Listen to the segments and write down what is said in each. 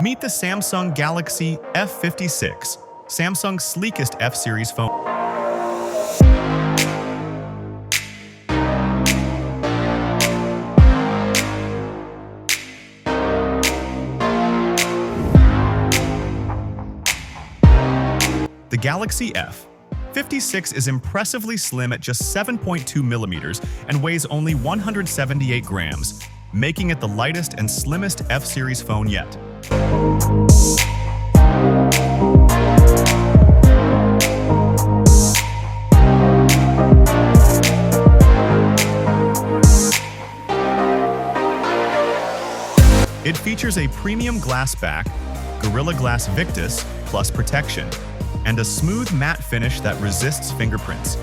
Meet the Samsung Galaxy F56, Samsung's sleekest F-series phone. The Galaxy F56 is impressively slim at just 7.2 millimeters and weighs only 178 grams, making it the lightest and slimmest F-series phone yet. It features a premium glass back, Gorilla Glass Victus Plus protection, and a smooth matte finish that resists fingerprints.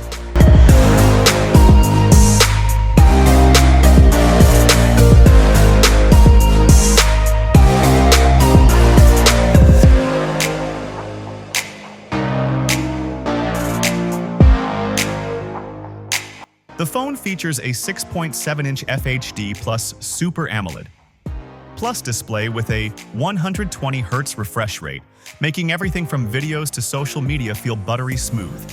The phone features a 6.7-inch FHD plus Super AMOLED Plus display with a 120Hz refresh rate, making everything from videos to social media feel buttery smooth.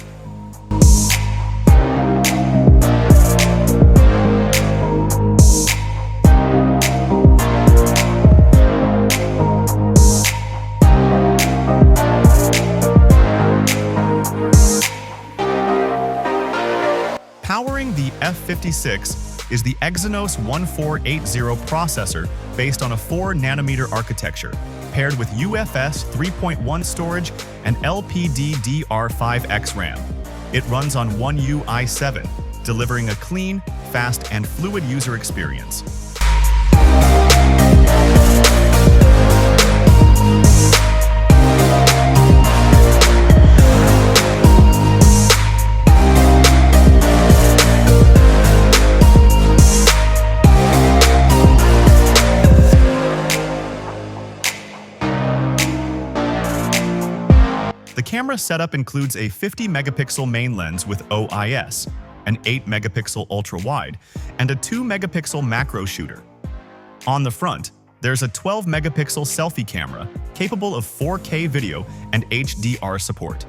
Powering the F56 is the Exynos 1480 processor based on a 4nm architecture, paired with UFS 3.1 storage and LPDDR5X RAM. It runs on One UI i7, delivering a clean, fast, and fluid user experience. The camera setup includes a 50-megapixel main lens with OIS, an 8-megapixel ultra-wide, and a 2-megapixel macro shooter. On the front, there's a 12-megapixel selfie camera capable of 4K video and HDR support.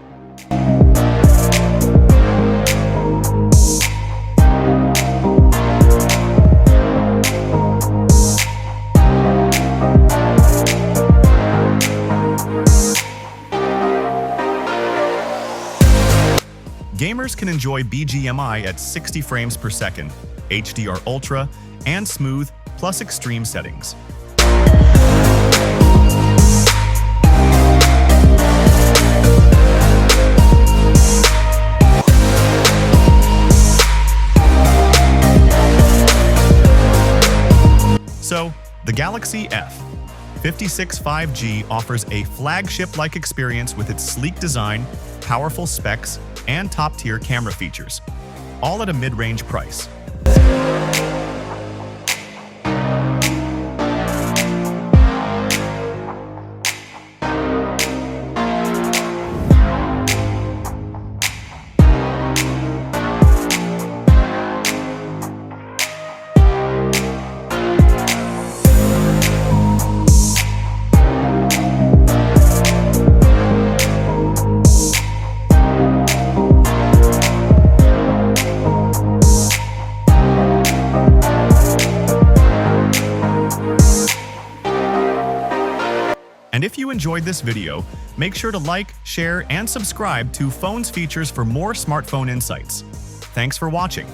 Gamers can enjoy BGMI at 60 frames per second, HDR Ultra, and Smooth, plus extreme settings. So, the Galaxy F56 5G offers a flagship-like experience with its sleek design, powerful specs, and top-tier camera features, all at a mid-range price. And if you enjoyed this video, make sure to like, share, and subscribe to Phones Features for more smartphone insights. Thanks for watching.